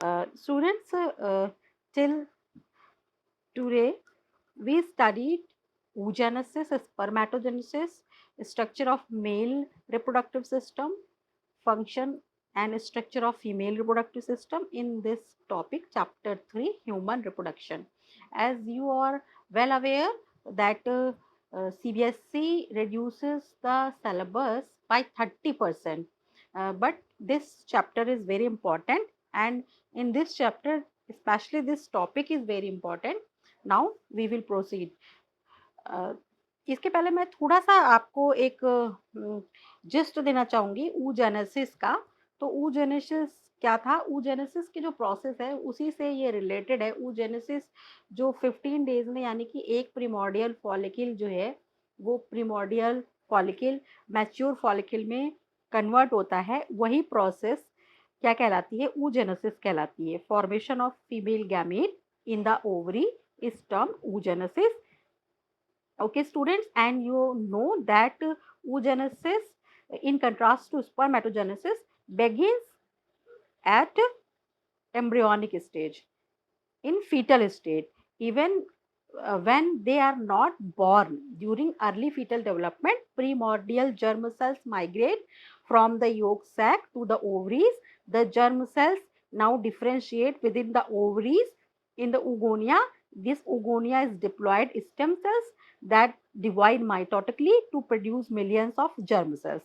Students, till today we studied oogenesis, spermatogenesis, structure of male reproductive system, function and structure of female reproductive system in this topic, chapter 3, human reproduction. As you are well aware that CBSE reduces the syllabus by 30%, but this chapter is very important, and in this chapter especially this topic is very important. Now we will proceed. इसके पहले मैं थोड़ा सा आपको एक gist देना चाहूंगी oogenesis का। तो ऊजेनेसिस क्या था? ऊजेनेसिस की जो प्रोसेस है उसी से ये रिलेटेड है। ऊजेनेसिस जो 15 डेज में, यानी कि एक प्रिमोर्डियल फॉलिकल जो है वो प्रिमोर्डियल फॉलिकल मैच्योर फॉलिकल में कन्वर्ट होता है, वही प्रोसेस क्या कहलाती है? ऊजेनेसिस कहलाती है। Formation of female gamete in the ovary is term oogenesis. Okay, students, and you know that oogenesis, in contrast to spermatogenesis, begins at embryonic stage, in fetal state. Even when they are not born, during early fetal development, primordial germ cells migrate from the yolk sac to the ovaries. The germ cells now differentiate within the ovaries in the oogonia. This oogonia is diploid stem cells that divide mitotically to produce millions of germ cells.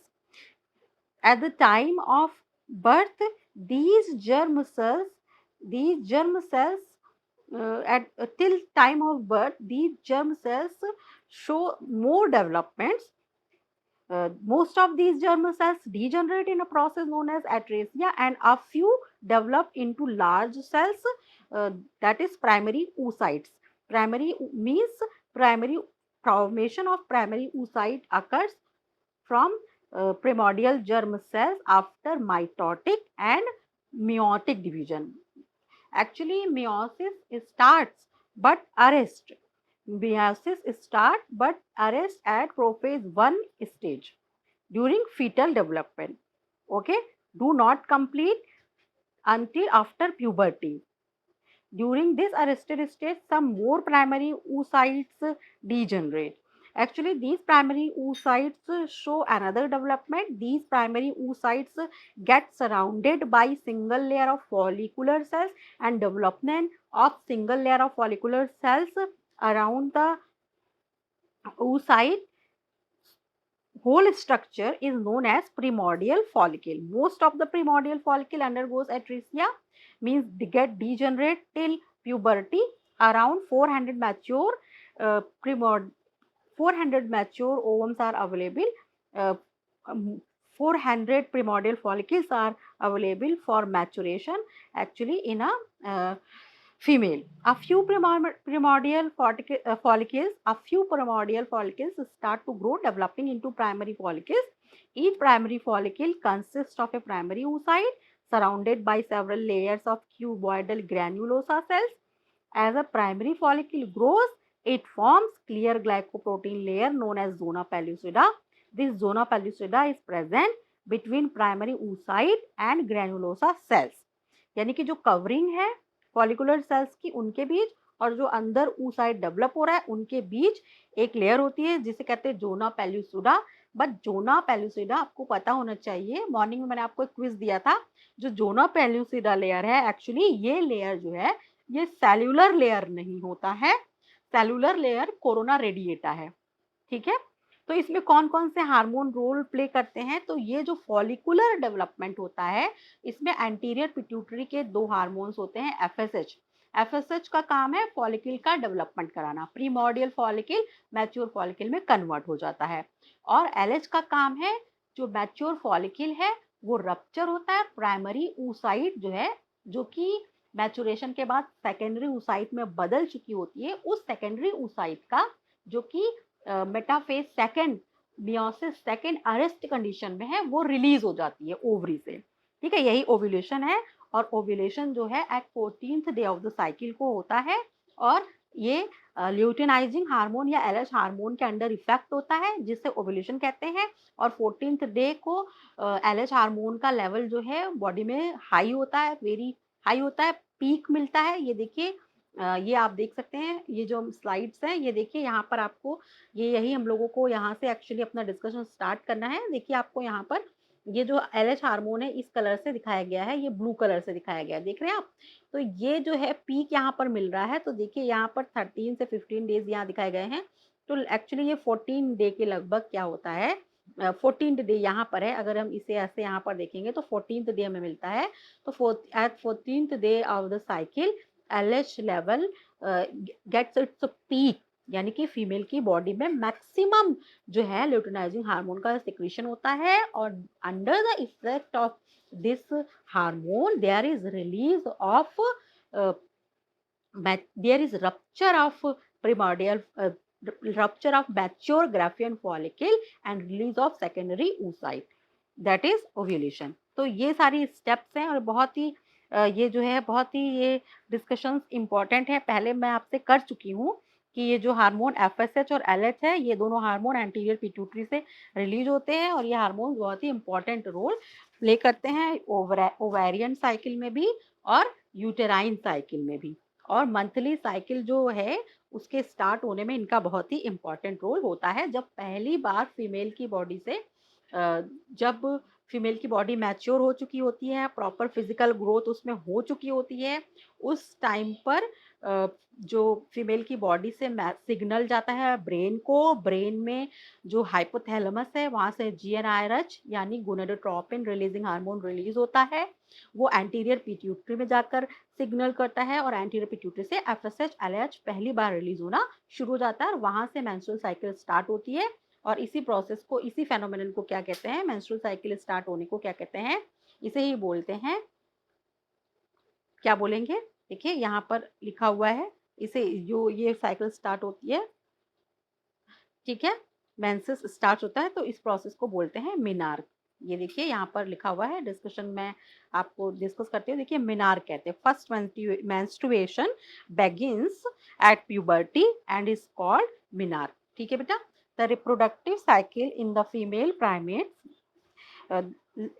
At the time of birth, these germ cells, at till time of birth, these germ cells show more developments. Most of these germ cells degenerate in a process known as atresia, and a few develop into large cells, that is primary oocytes. Primary means primary formation of primary oocyte occurs from primordial germ cells after mitotic and meiotic division. Actually, meiosis start but arrest at prophase 1 stage during fetal development. Okay, do not complete until after puberty. During this arrested stage, some more primary oocytes degenerate. Actually, these primary oocytes show another development. These primary oocytes get surrounded by single layer of follicular cells, and development of single layer of follicular cells around the oocyte whole structure is known as primordial follicle. Most of the primordial follicle undergoes atresia, means they get degenerate till puberty. Around 400 mature 400 mature ovums are available. Uh, 400 primordial follicles are available for maturation actually in a female. A few primordial follicles start to grow, developing into primary follicles. Each primary follicle consists of a primary oocyte surrounded by several layers of cuboidal granulosa cells. As a primary follicle grows, it forms clear glycoprotein layer known as zona pellucida. This zona pellucida is present between primary oocyte and granulosa cells. यानी कि जो covering है follicular sales की उनके बीच और जो अंदर oocyte develop हो रहा है उनके बीच एक लेयर होती है जिसे कहते हैं जोना पेल्यूसिडा। बट जोना पेल्यूसिडा आपको पता होना चाहिए, मॉर्निंग में मैंने आपको एक क्विज दिया था, जो जोना पेल्यूसिडा लेयर है एक्चुअली ये लेयर जो है ये सेल्यूलर लेयर नहीं होता है, सेल्यूलर लेयर कोरोना रेडिएटा है। ठीक है, तो इसमें कौन कौन से हार्मोन रोल प्ले करते हैं? तो ये जो फॉलिकुलर डेवलपमेंट होता है इसमें एंटीरियर पिट्यूटरी के दो हार्मोन्स होते हैं, एफएसएच। एफएसएच का काम है फॉलिकल का डेवलपमेंट कराना, प्रीमोर्डियल फॉलिकल मैच्योर फॉलिकल में कन्वर्ट हो जाता है। और एलएच का काम है जो मैच्योर फॉलिकल है वो रप्चर होता है, प्राइमरी oocyte जो है जो कि मैचुरेशन के बाद सेकेंडरी oocyte में बदल चुकी होती है, उस सेकेंडरी oocyte का जो कि metaphase second meiosis second arrest condition में है वो रिलीज हो जाती है ओवरी से। ठीक है, यही ओव्यूलेशन है। और ओव्यूलेशन जो है at 14th day of the cycle को होता है और ये ल्यूटिनाइजिंग हार्मोन या एलएच हार्मोन के अंडर इफेक्ट होता है जिससे ओव्यूलेशन कहते हैं। और 14th डे को एलएच हार्मोन का लेवल जो है बॉडी में हाई होता है, वेरी हाई होता है, पीक मिलता है। ये देखिए ये आप देख सकते हैं, ये जो स्लाइड्स हैं, ये देखिए यहाँ पर आपको ये यही हम लोगों को यहाँ से एक्चुअली अपना डिस्कशन स्टार्ट करना है। देखिए आपको यहाँ पर ये जो एलएच हार्मोन है इस कलर से दिखाया गया है, ये ब्लू कलर से दिखाया गया है, देख रहे हैं आप? तो ये जो है पीक यहाँ पर मिल रहा है, तो देखिए यहाँ पर 13 से 15 डेज़ यहाँ दिखाए गए हैं। तो एक्चुअली ये 14 डे के लगभग क्या होता है 14th डे यहाँ पर है, अगर हम इसे ऐसे यहाँ पर देखेंगे तो 14th डे हमें मिलता है। तो at 14th day of the cycle LH level gets its peak, यानी कि फीमेल की बॉडी में मैक्सिमम जो है ल्यूटिनाइजिंग हार्मोन का सिक्रीशन होता है, और under the effect of this hormone there is release of there is rupture of primordial rupture of mature Graafian follicle and release of secondary oocyte, that is ovulation। तो ये सारी steps हैं और बहुत ही ये जो है बहुत ही ये डिस्कशंस इम्पॉर्टेंट है। पहले मैं आपसे कर चुकी हूँ कि ये जो हार्मोन एफएसएच और एलएच है, ये दोनों हार्मोन एंटीरियर पिट्यूटरी से रिलीज होते हैं और ये हार्मोन बहुत ही इम्पॉर्टेंट रोल प्ले करते हैं ओवेरियन साइकिल में भी और यूटेराइन साइकिल में भी। और मंथली साइकिल जो है उसके स्टार्ट होने में इनका बहुत ही इम्पोर्टेंट रोल होता है। जब पहली बार फीमेल की बॉडी से जब फीमेल की बॉडी मैच्योर हो चुकी होती है, प्रॉपर फिजिकल ग्रोथ उसमें हो चुकी होती है, उस टाइम पर जो फीमेल की बॉडी से सिग्नल जाता है ब्रेन को, ब्रेन में जो हाइपोथैलेमस है वहाँ से जीएनआरएच यानी गोनाडोट्रोपिन रिलीजिंग हार्मोन रिलीज होता है। वो एंटीरियर पिट्यूटरी में जाकर सिग्नल करता है और एंटीरियर पिट्यूटरी से एफएसएच एलएच पहली बार रिलीज होना शुरू हो जाता है और वहां से मेंस्ट्रुअल साइकिल स्टार्ट होती है। और इसी प्रोसेस को, इसी फेनोमेनन को क्या कहते हैं, मेंस्ट्रुअल साइकिल स्टार्ट होने को क्या कहते हैं, इसे ही बोलते हैं, क्या बोलेंगे? देखिए यहाँ पर लिखा हुआ है, इसे जो ये साइकिल स्टार्ट होती है, ठीक है, मेंसेस स्टार्ट होता है, तो इस प्रोसेस को बोलते हैं मिनार्क। ये देखिए यहाँ पर लिखा हुआ है, डिस्कशन में आपको डिस्कस करते हुए देखिए मिनार्क कहते हैं। First menstruation begins at puberty and is called menarche। ठीक है बेटा। The reproductive cycle in the female primates,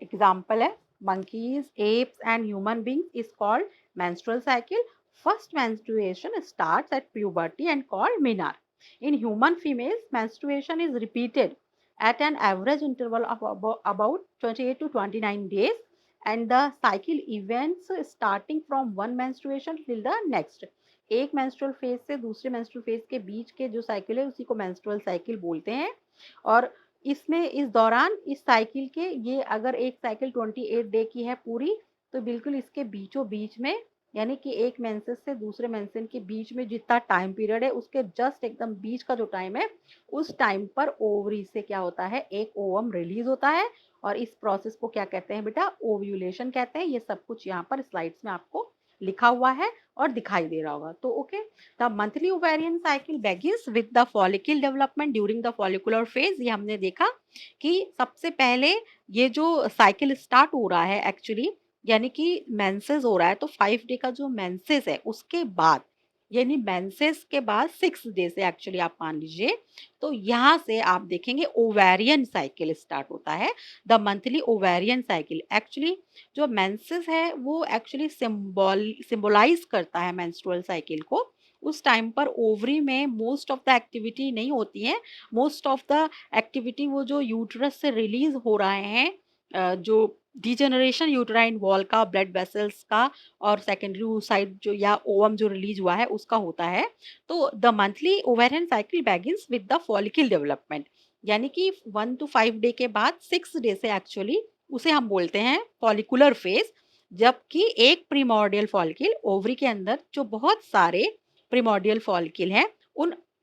example है monkeys, apes and human beings is called menstrual cycle। First menstruation starts at puberty and called menarche। In human females, menstruation is repeated at an average interval of about 28 to 29 days, and the cycle events starting from one menstruation till the next। एक menstrual phase से दूसरे menstrual phase के बीच के जो cycle है उसी को menstrual cycle बोलते हैं। और इसमें इस दौरान इस साइकिल के ये अगर एक साइकिल 28 डे की है पूरी, तो बिल्कुल इसके बीचों बीच में, यानी कि एक मेंसेस से दूसरे मेंसेस के बीच में जितना टाइम पीरियड है उसके जस्ट एकदम बीच का जो टाइम है, उस टाइम पर ओवरी से क्या होता है, एक ओवम रिलीज होता है। और इस प्रोसेस को क्या कहते हैं बेटा, ओव्यूलेशन कहते हैं। ये सब कुछ यहाँ पर स्लाइड्स में आपको लिखा हुआ है और दिखाई दे रहा होगा। तो okay, the monthly ovarian cycle begins with the follicle development during the follicular phase। ये हमने देखा कि सबसे पहले ये जो साइकिल स्टार्ट हो रहा है एक्चुअली, यानी कि मेंसेस हो रहा है, तो 5 डे का जो मेंसेस है उसके बाद, यानी मेंसेस के बाद 6 डे से एक्चुअली आप मान लीजिए, तो यहाँ से आप देखेंगे ओवेरियन साइकिल स्टार्ट होता है। The monthly ovarian cycle actually जो मेंसेस है वो एक्चुअली सिंबलाइज करता है मेंस्ट्रुअल साइकिल को। उस टाइम पर ओवरी में मोस्ट ऑफ द एक्टिविटी नहीं होती है, मोस्ट ऑफ द एक्टिविटी वो जो यूट्रस से रिलीज हो रहे हैं, जो डिजेनरेशन यूट्राइन वॉल का, ब्लड वेसल्स का और सेकेंडरी oocyte जो या ओवम जो रिलीज हुआ है उसका होता है। तो the monthly ovarian cycle begins with the follicle development, यानी कि 1 to 5 डे के बाद 6 डे से एक्चुअली उसे हम बोलते हैं फॉलिकुलर फेज। जबकि एक प्रीमोर्डियल फॉलिकल, ओवरी के अंदर जो बहुत सारे प्रीमोर्डियल फॉलिकल हैं,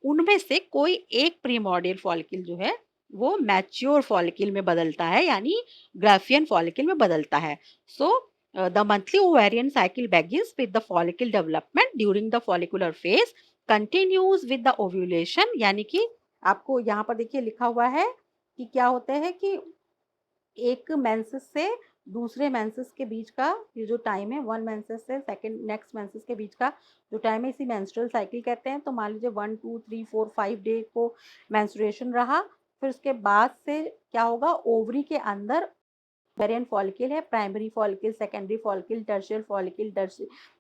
उनमें से कोई एक प्रीमोर्डियल फॉलिकल जो है वो मैच्योर फॉलिकल में बदलता है, यानी ग्राफियन फॉलिकल में बदलता है। So the monthly ovarian cycle begins with the follicle development during the follicular phase, continues with the ovulation। यानी कि आपको यहाँ पर देखिए लिखा हुआ है कि क्या होता है कि एक मेंसेस से दूसरे मेंसेस के बीच का ये जो टाइम है, वन मेंसेस से सेकंड नेक्स्ट मेंसेस के बीच का जो टाइम है, इसी मेंस्ट्रुअल साइकिल कहते हैं। तो मान लीजिए 1 2 3 4 5 डे को मेंस्ट्रुएशन रहा, फिर उसके बाद से क्या होगा, ओवरी के अंदर ओवेरियन फॉलिकल है, primary follicle, secondary follicle, टर्शियल follicle,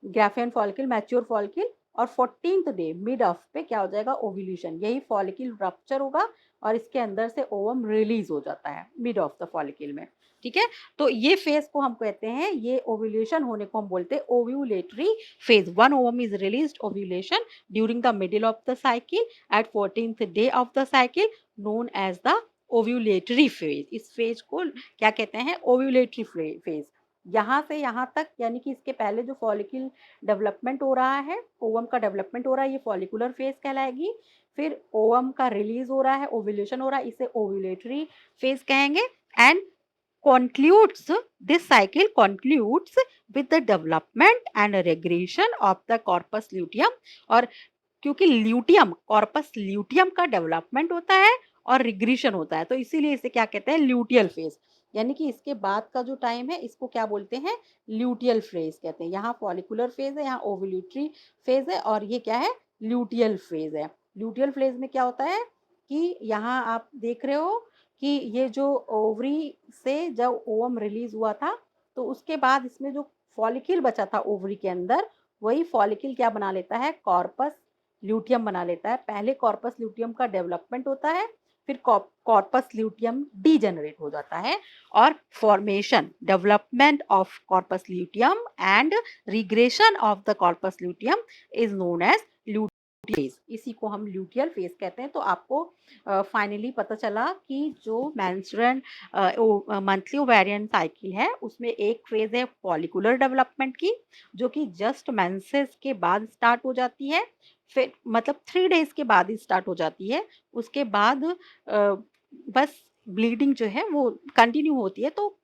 Graafian follicle, mature follicle, और 14th डे मिड ऑफ पे क्या हो जाएगा, ओव्यूलेशन। यही फॉलिकल रप्चर होगा और इसके अंदर से ओवम रिलीज हो जाता है मिड ऑफ द फॉलिकल में। ठीक है, तो ये फेज को हम कहते हैं, ये ओव्यूलेशन होने को हम बोलते हैं ovulatory phase. One ovum is released ovulation during the middle of the cycle at 14th day of the cycle, known as the ovulatory phase. इस फेज को क्या कहते हैं, ओव्यूलेटरी फेज। यहाँ से यहाँ तक, यानी कि इसके पहले जो फॉलिकल डेवलपमेंट हो रहा है, ओवम का डेवलपमेंट हो रहा है, ये फॉलिकुलर फेज कहलाएगी। फिर ओवम का रिलीज हो रहा है, ओव्यूलेशन हो रहा है, इसे ओव्यूलेटरी फेज कहेंगे। And concludes this cycle concludes with the development and regression of the corpus luteum। और क्योंकि ल्यूटियम, कॉर्पस ल्यूटियम का डेवलपमेंट होता है और रिग्रेशन होता है, तो इसीलिए इसे क्या कहते हैं, ल्यूटियल फेज। यानी कि इसके बाद का जो टाइम है इसको क्या बोलते हैं, ल्यूटियल फेज कहते हैं। यहाँ फॉलिकुलर फेज है, यहाँ ओव्यूलेटरी फेज है, और ये क्या है, ल्यूटियल फेज है। ल्यूटियल फेज में क्या होता है कि यहाँ आप देख रहे हो कि ये जो ओवरी से जब ओवम रिलीज हुआ था, तो उसके बाद इसमें जो फॉलिकल बचा था ओवरी के अंदर, वही फॉलिकल क्या बना लेता है, कॉर्पस ल्यूटियम बना लेता है। पहले कॉर्पस ल्यूटियम का डेवलपमेंट होता है, फिर कॉर्पस ल्यूटियम डीजेनरेट हो जाता है, और formation, development of corpus luteum and regression of the corpus luteum is known as phase. इसी को हम ल्यूटियल फेज कहते हैं। तो आपको फाइनली पता चला कि जो मेंस्ट्रुअल मंथली ओवेरियन साइकिल है, उसमें एक फेज है फॉलिकुलर डेवलपमेंट की, जो कि जस्ट मेंसेस के बाद स्टार्ट हो जाती है। फिर मतलब 3 डेज के बाद ही स्टार्ट हो जाती है। उसके बाद बस ब्लीडिंग जो है वो कंटिन्यू होती है। तो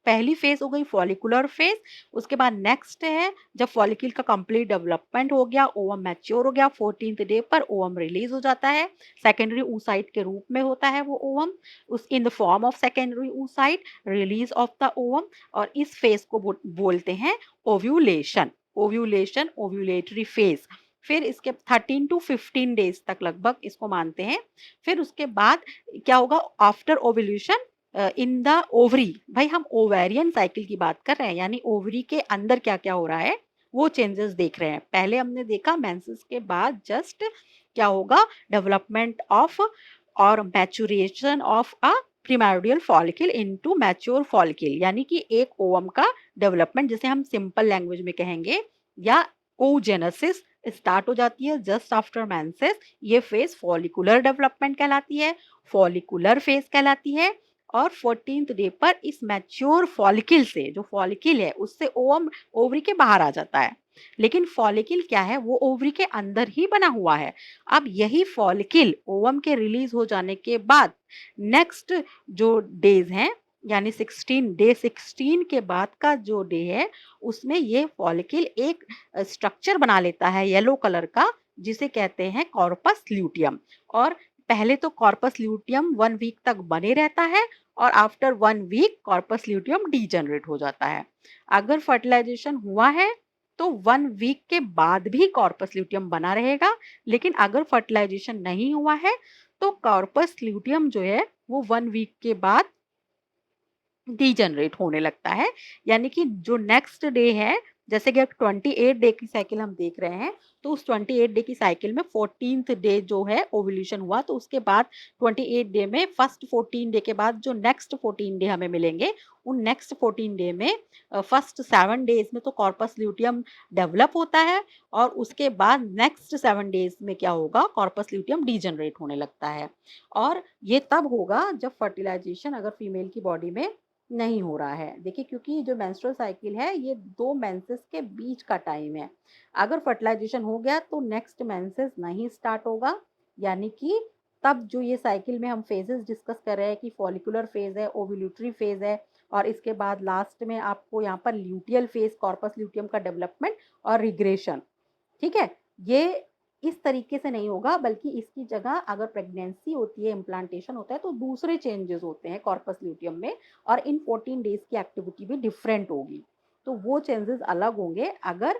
पहली फेज हो गई फॉलिकुलर फेज। उसके बाद नेक्स्ट है जब फॉलिकल का कंप्लीट डेवलपमेंट हो गया, ओवम मैच्योर हो गया, 14th डे पर ओवम रिलीज हो जाता है। सेकेंडरी oocyte के रूप में होता है वो ओवम, उस in the form of secondary oocyte, release of the ovum. और इस फेज को बोलते हैं ओव्यूलेशन। Ovulation, ovulatory phase. फिर इसके 13 to 15 डेज तक लगभग इसको मानते हैं। फिर उसके बाद क्या होगा, after ovulation in the ovary. भाई हम ओवेरियन साइकिल की बात कर रहे हैं, यानी ओवरी के अंदर क्या क्या हो रहा है वो चेंजेस देख रहे हैं। पहले हमने देखा मेंसेस के बाद जस्ट क्या होगा, डेवलपमेंट ऑफ और maturation of a primordial follicle into mature follicle, यानी कि एक ओवम का डेवलपमेंट, जिसे हम सिंपल लैंग्वेज में कहेंगे, या oogenesis स्टार्ट हो जाती है जस्ट आफ्टर मेंसेस। ये फेज फॉलिकुलर डेवलपमेंट कहलाती है, फॉलिकुलर फेज कहलाती है। और 14th डे पर इस मैच्योर फॉलिकल से, जो फॉलिकल है उससे ओवम ओवरी के बाहर आ जाता है। लेकिन फॉलिकल क्या है, वो ओवरी के अंदर ही बना हुआ है। अब यही फॉलिकल ओवम के रिलीज हो जाने के बाद नेक्स्ट जो डेज हैं, यानी 16 के बाद का जो डे है, उसमें ये फॉलिकल एक स्ट्रक्चर बना लेता है येलो कलर का, जिसे कहते हैं कॉर्पस ल्यूटियम। और पहले तो कॉर्पस ल्यूटियम 1 वीक तक बने रहता है, और after 1 week corpus luteum degenerate हो जाता है। अगर फर्टिलाइजेशन हुआ है तो 1 वीक के बाद भी कॉर्पस ल्यूटियम बना रहेगा। लेकिन अगर फर्टिलाइजेशन नहीं हुआ है तो कॉर्पस ल्यूटियम जो है वो 1 वीक के बाद डीजेनरेट होने लगता है। यानी कि जो नेक्स्ट डे है, जैसे कि 28 डे की साइकिल हम देख रहे हैं, तो उस 28 डे की साइकिल में 14th डे जो है ओव्यूलेशन हुआ, तो उसके बाद 28 डे में फर्स्ट 14 डे के बाद जो नेक्स्ट 14 डे हमें मिलेंगे, उन नेक्स्ट 14 डे में फर्स्ट 7 डेज में तो कॉर्पस ल्यूटियम डेवलप होता है, और उसके बाद नेक्स्ट 7 डेज में क्या होगा, कॉर्पस ल्यूटियम डीजेनरेट होने लगता है। और ये तब होगा जब फर्टिलाइजेशन अगर फीमेल की बॉडी में नहीं हो रहा है। देखिए, क्योंकि जो मेंस्ट्रुअल साइकिल है ये 2 मेंसेस के बीच का टाइम है। अगर फर्टिलाइजेशन हो गया तो नेक्स्ट मेंसेस नहीं स्टार्ट होगा। यानी कि तब जो ये साइकिल में हम फेजेस डिस्कस कर रहे हैं कि फॉलिकुलर फेज है, ओव्यूलेटरी फेज है, और इसके बाद लास्ट में आपको यहाँ पर ल्यूटियल फेज, कॉर्पस ल्यूटियम का डेवलपमेंट और रिग्रेशन। ठीक है, ये इस तरीके से नहीं होगा, बल्कि इसकी जगह अगर प्रेगनेंसी होती है, इम्प्लांटेशन होता है, तो दूसरे चेंजेस होते हैं कॉर्पस ल्यूटियम में, और इन 14 डेज की एक्टिविटी भी डिफरेंट होगी। तो वो चेंजेस अलग होंगे अगर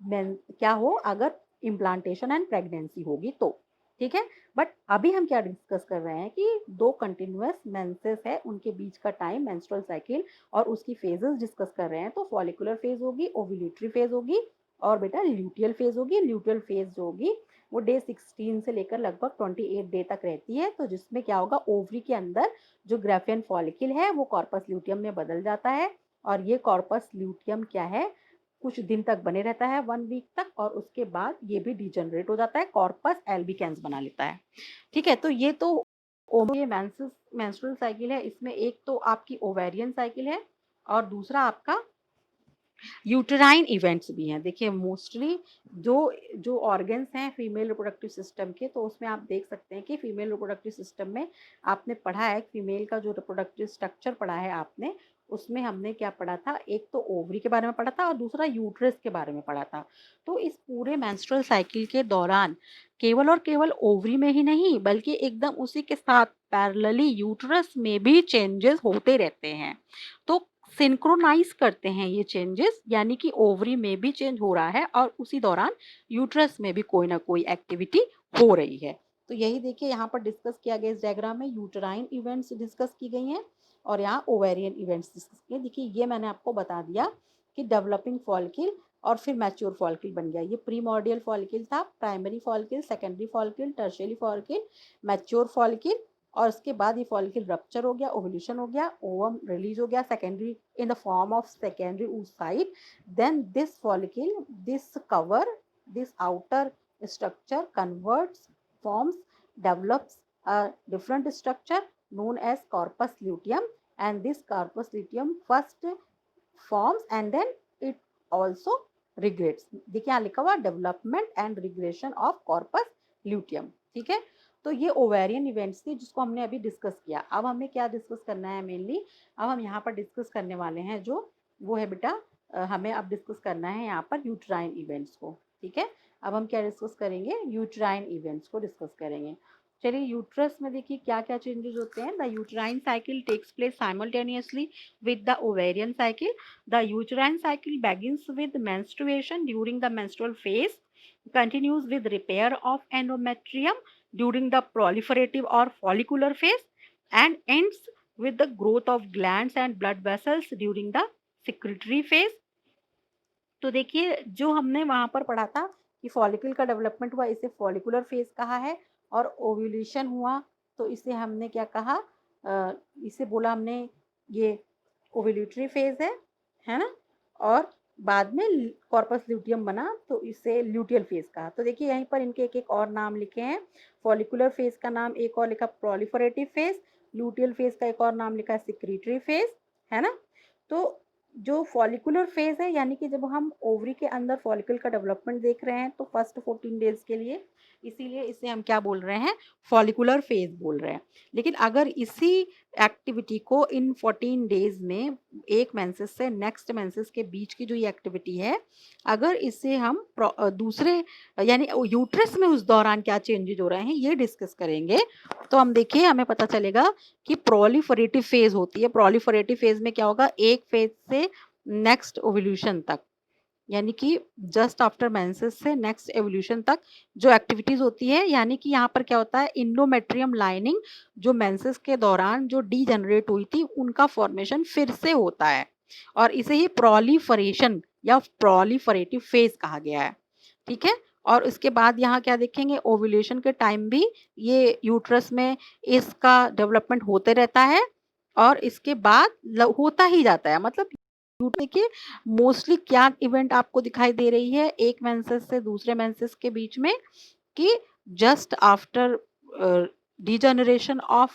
क्या हो, अगर इम्प्लांटेशन एंड प्रेगनेंसी होगी तो। ठीक है। बट अभी हम क्या डिस्कस कर रहे हैं कि दो कंटिन्यूअस मेंसेस है, उनके बीच का टाइम मेंस्ट्रुअल साइकिल और उसकी फेजेस डिस्कस कर रहे हैं। तो फॉलिकुलर फेज होगी, ओव्यूलेटरी फेज होगी और बेटा ल्यूटियल फेज होगी। ल्यूटियल फेज जो होगी वो डे 16 से लेकर लगभग 28 डे तक रहती है। तो जिसमें क्या होगा, ओवरी के अंदर जो ग्राफियन फॉलिकल है वो कॉर्पस ल्यूटियम में बदल जाता है और ये कॉर्पस ल्यूटियम क्या है, कुछ दिन तक बने रहता है, 1 वीक तक, और उसके बाद ये भी डिजनरेट हो जाता है, कॉर्पस एल्बिकेंस बना लेता है। ठीक है। तो ये तो ये मेंस्ट्रुअल साइकिल है। इसमें एक तो आपकी ओवेरियन साइकिल है और दूसरा आपका यूटेराइन इवेंट्स भी हैं। देखिए मोस्टली जो जो ऑर्गन्स हैं फीमेल रिप्रोडक्टिव सिस्टम के, तो उसमें आप देख सकते हैं कि फीमेल रिप्रोडक्टिव सिस्टम में आपने पढ़ा है, फीमेल का जो रिप्रोडक्टिव स्ट्रक्चर पढ़ा है आपने, उसमें हमने क्या पढ़ा था, एक तो ओवरी के बारे में पढ़ा था और दूसरा यूट्रस के बारे में पढ़ा था। तो इस पूरे मेंस्ट्रुअल साइकिल के दौरान केवल और केवल ओवरी में ही नहीं बल्कि एकदम उसी के साथ पैरेलली यूट्रस में भी चेंजेस होते रहते हैं। तो सिंक्रोनाइज करते हैं ये चेंजेस, यानी कि ओवरी में भी चेंज हो रहा है और उसी दौरान यूट्रस में भी कोई ना कोई एक्टिविटी हो रही है। तो यही देखिए यहाँ पर डिस्कस किया गया इस डायग्राम में, यूटेराइन इवेंट्स डिस्कस की गई हैं और यहाँ ओवेरियन इवेंट्स डिस्कस किए। देखिए ये मैंने आपको बता दिया कि डेवलपिंग फॉलिकल और फिर मैच्योर फॉलिकल बन गया। ये प्रीमॉर्डियल फॉलिकल था, primary follicle, secondary follicle, tertiary follicle, mature follicle, और उसके बाद ये फॉलिकल रप्चर हो गया, ओवुलेशन हो गया, ओवम रिलीज हो गया secondary in the form of secondary oocyte. Then this follicle, this cover, this outer structure converts, forms, develops a different structure known as corpus luteum, and this corpus luteum first forms and then it also regrets. देखिए यहाँ लिखा हुआ development and regression of corpus luteum. ठीक है। तो ये ovarian events थी जिसको हमने अभी डिस्कस किया। अब हमें क्या डिस्कस करना है मेनली, अब हम यहाँ पर डिस्कस करने वाले हैं जो वो है बेटा, हमें अब डिस्कस करना है यहाँ पर यूट्राइन इवेंट्स को। ठीक है। अब हम क्या डिस्कस करेंगे, यूट्राइन इवेंट्स को डिस्कस करेंगे। चलिए यूट्रस में देखिए क्या क्या चेंजेस होते हैं। The uterine cycle takes place simultaneously with the ovarian cycle. The uterine cycle begins with menstruation during the menstrual phase, continues with repair of endometrium during the proliferative or follicular phase, and ends with the growth of glands and blood vessels during the secretory phase. तो देखिए जो हमने वहां पर पढ़ा था कि follicle का डेवलपमेंट हुआ, इसे फॉलिकुलर फेज कहा है, और ओव्यूलेशन हुआ तो इसे हमने क्या कहा, इसे बोला हमने ये ओव्यूलेटरी फेज है ना, और बाद में कॉर्पस ल्यूटियम बना तो इसे ल्यूटियल फेज कहा। तो देखिए यहीं पर इनके एक एक और नाम लिखे हैं। फॉलिकुलर फेज का नाम एक और लिखा प्रोलिफरेटिव फेज, ल्यूटियल फेज का एक और नाम लिखा सिक्रीटरी फेज, है ना। तो जो फॉलिकुलर फेज है यानी कि जब हम ओवरी के अंदर फॉलिकल का डेवलपमेंट देख रहे हैं तो फर्स्ट 14 डेज के लिए, इसीलिए इसे हम क्या बोल रहे हैं, फॉलिकुलर फेज बोल रहे हैं। लेकिन अगर इसी एक्टिविटी को इन 14 डेज में एक मेंसेस से नेक्स्ट मेंसेस के बीच की जो ये एक्टिविटी है, अगर इसे हम दूसरे यानी यूट्रस में उस दौरान क्या चेंजेज हो रहे हैं ये डिस्कस करेंगे, तो हम देखिए हमें पता चलेगा कि प्रोलिफरेटिव फेज होती है। प्रोलिफरेटिव फेज में क्या होगा, एक फेज से नेक्स्ट ओव्यूलेशन तक, यानी कि जस्ट आफ्टर मेंसेस से नेक्स्ट एवोल्यूशन तक जो एक्टिविटीज होती है, यानी कि यहाँ पर क्या होता है, इंडोमेट्रियम लाइनिंग जो मेंसेस के दौरान जो डीजनरेट हुई थी उनका फॉर्मेशन फिर से होता है और इसे ही प्रोलिफरेशन या प्रोलिफरेटिव फेज कहा गया है। ठीक है। और उसके बाद यहाँ क्या देखेंगे, ओव्यूलेशन के टाइम भी ये यूट्रस में इसका डेवलपमेंट होते रहता है और इसके बाद होता ही जाता है। मतलब देखिए मोस्टली क्या इवेंट आपको दिखाई दे रही है एक मेंसेस से दूसरे मेंसेस के बीच में, कि just after degeneration of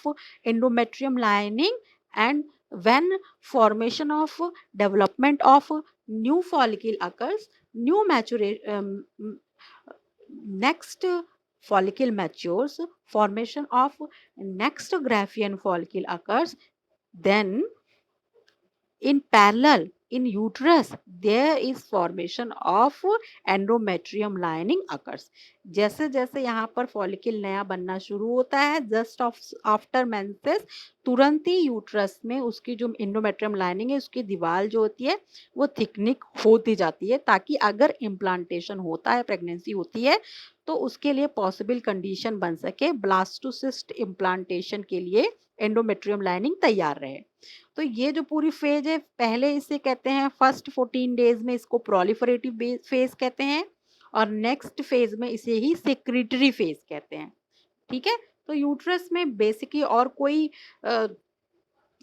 endometrium lining and when formation of development of new follicle occurs, new maturation, next follicle matures, formation of next Graafian follicle occurs, then In parallel, in uterus there is formation of endometrium lining occurs. जैसे जैसे यहाँ पर follicle नया बनना शुरू होता है just after menses, तुरंत ही यूट्रस में उसकी जो एंडोमेट्रियम लाइनिंग है उसकी दीवार जो होती है वो थिकनिक होती जाती है, ताकि अगर इम्प्लांटेशन होता है, प्रेगनेंसी होती है, तो उसके लिए पॉसिबल कंडीशन बन सके ब्लास्टोसिस्ट इम्प्लांटेशन के लिए एंडोमेट्रियम लाइनिंग तैयार रहे। तो ये जो पूरी फेज है, पहले इसे कहते हैं फर्स्ट 14 डेज में इसको प्रोलिफरेटिव फेज कहते हैं, और नेक्स्ट फेज में इसे ही सेक्रेटरी फेज कहते हैं। ठीक है, तो यूट्रस में बेसिकली और कोई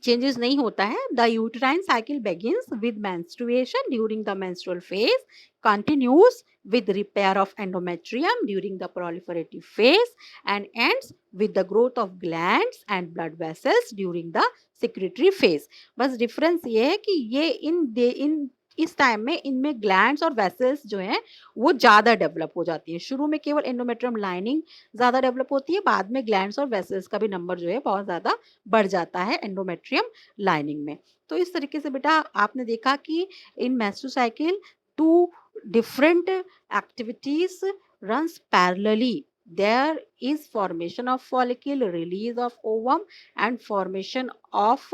चेंजेस नहीं होता है। The uterine cycle begins with menstruation during the menstrual phase, continues with repair of endometrium during the proliferative phase, and ends with the growth of glands and blood vessels during the secretory phase. बस difference ये है कि ये इन इस time में इनमें glands और vessels जो हैं वो ज़्यादा डेवलप हो जाती है। शुरू में केवल एंडोमेट्रियम लाइनिंग ज़्यादा डेवलप होती है, बाद में ग्लैंड्स और वेसल्स का भी नंबर जो है बहुत ज़्यादा बढ़ जाता है एंडोमेट्रियम लाइनिंग में। तो इस तरीके से बेटा आपने देखा कि in menstrual cycle two different activities runs parallelly. There is formation of follicle, release of ovum, and formation of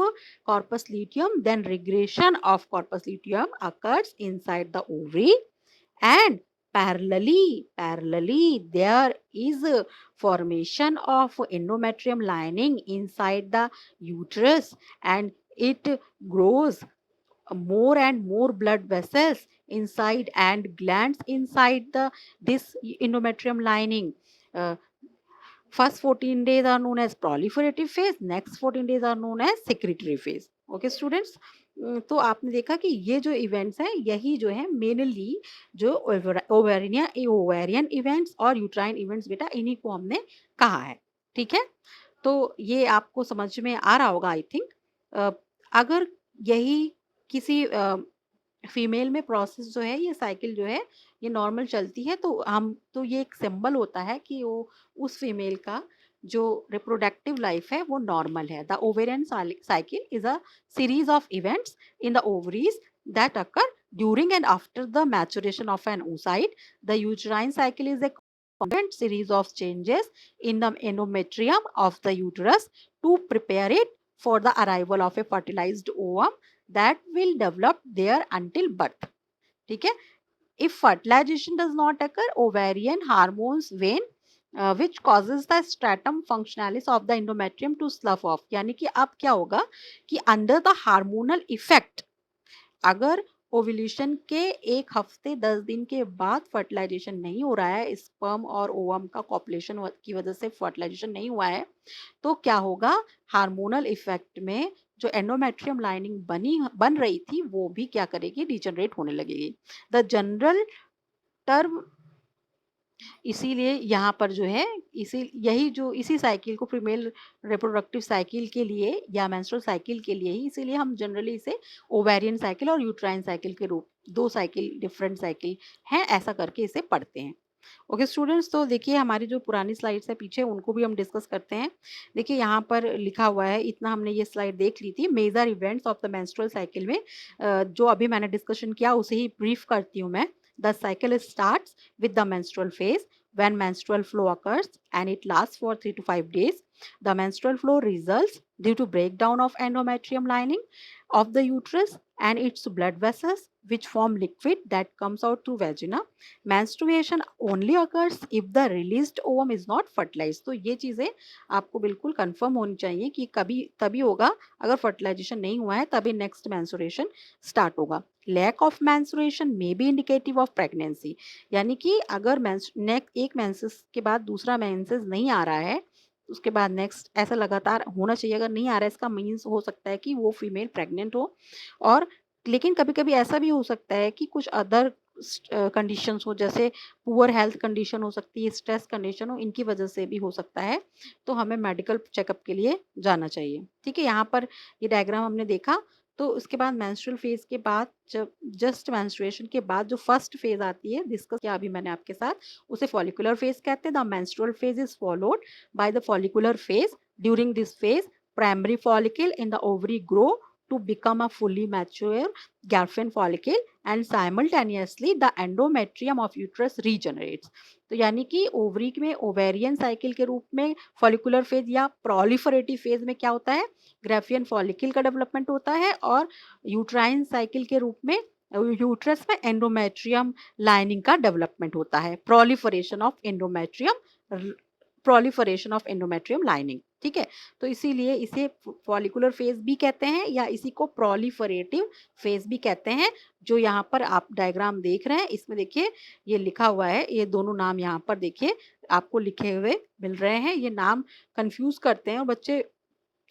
corpus luteum. Then regression of corpus luteum occurs inside the ovary, and parallelly there is a formation of endometrium lining inside the uterus, and it grows more and more blood vessels inside and glands inside the this endometrium lining. uh, First 14 days are known as proliferative phase, next 14 days are known as secretory phase. Okay students, तो आपने देखा कि ये जो events हैं यही जो है मेनली जो ओवेरियन इवेंट्स और यूट्राइन इवेंट्स बेटा इन्हीं को हमने कहा है। ठीक है, तो ये आपको समझ में आ रहा होगा आई थिंक। अगर यही किसी फीमेल में प्रोसेस जो है ये साइकिल जो है ये नॉर्मल चलती है, तो हम तो ये एक सिंबल होता है कि वो उस फीमेल का जो रिप्रोडक्टिव लाइफ है वो नॉर्मल है। The ovarian cycle is a series of events in the ovaries that occur during and after the maturation of an oocyte. The uterine cycle is a constant series of changes in the endometrium of the uterus to prepare it for the arrival of a fertilized ovum that will develop there until birth. ठीक है, if fertilization does not occur, ovarian hormones wane, which causes the stratum functionalis of the endometrium to slough off. यानी कि अब क्या होगा कि under the hormonal effect, अगर ovulation के 1 हफ्ते 10 दिन के बाद फर्टिलाइजेशन नहीं हो रहा है, स्पर्म और ओवम का कॉपुलेशन की वजह से फर्टिलाइजेशन नहीं हुआ है, तो क्या होगा, हार्मोनल इफेक्ट में जो एंडोमेट्रियम लाइनिंग बन रही थी वो भी क्या करेगी, डिजनरेट होने लगेगी। द जनरल टर्म, इसीलिए यहाँ पर जो है इसी साइकिल को फीमेल रिप्रोडक्टिव साइकिल के लिए या मेंस्ट्रुअल साइकिल के लिए ही, इसीलिए हम जनरली इसे ओवेरियन साइकिल और यूट्राइन साइकिल के रूप, 2 साइकिल डिफरेंट साइकिल हैं ऐसा करके इसे पढ़ते हैं। ओके स्टूडेंट्स, तो देखिए हमारी जो पुरानी स्लाइड्स है पीछे उनको भी हम डिस्कस करते हैं। देखिए यहाँ पर लिखा हुआ है, इतना हमने ये स्लाइड देख ली थी major events of the menstrual cycle में। जो अभी मैंने डिस्कशन किया उसे ही ब्रीफ करती हूँ मैं। The cycle starts with the menstrual phase when menstrual flow occurs and it lasts for 3 to 5 days. The menstrual flow results due to breakdown of endometrium lining of the uterus and its blood vessels which form liquid that comes out through vagina. Menstruation only occurs if the released ovum is not fertilized. तो ये चीज़ें आपको बिल्कुल confirm होनी चाहिए कि कभी तभी होगा, अगर फर्टिलाइजेशन नहीं हुआ है तभी नेक्स्ट मेंस्ट्रुएशन स्टार्ट होगा। Lack of menstruation may be indicative of pregnancy, यानी कि अगर एक मेंसेस के बाद दूसरा मेंसेस नहीं आ रहा है, उसके बाद नेक्स्ट ऐसा लगातार होना चाहिए, अगर नहीं आ रहा है इसका मीन्स हो सकता है कि वो फीमेल प्रेग्नेंट हो। और लेकिन कभी-कभी ऐसा भी हो सकता है कि कुछ अदर कंडीशंस हो, जैसे पुअर हेल्थ कंडीशन हो सकती है, स्ट्रेस कंडीशन हो, इनकी वजह से भी हो सकता है, तो हमें मेडिकल चेकअप के लिए जाना चाहिए। ठीक है, यहाँ पर ये डायग्राम हमने देखा। तो उसके बाद मेंस्ट्रुअल फेज के बाद, जब जस्ट मेंस्ट्रुएशन के बाद जो फर्स्ट फेज आती है डिस्कस किया अभी मैंने आपके साथ, उसे फॉलिकुलर फेज कहते हैं। The menstrual phase is followed by the follicular phase. During this phase primary follicle in the ovary grow to become a fully mature Galfin follicle and simultaneously the endometrium of uterus regenerates. तो यानी कि ovary में ovarian cycle के रूप में follicular phase या proliferative phase में क्या होता है, ग्राफियन फॉलिकल का डेवलपमेंट होता है, और यूट्राइन साइकिल के रूप में यूट्रस में एंडोमेट्रियम लाइनिंग का डेवलपमेंट होता है, प्रोलिफरेशन ऑफ एंडोमेट्रियम लाइनिंग। ठीक है, तो इसीलिए इसे फॉलिकुलर फेज भी कहते हैं या इसी को प्रोलिफरेटिव फेज भी कहते हैं। जो यहाँ पर आप डायग्राम देख रहे हैं इसमें देखिए ये लिखा हुआ है, ये दोनों नाम यहाँ पर देखिए आपको लिखे हुए मिल रहे हैं। ये नाम कंफ्यूज करते हैं और बच्चे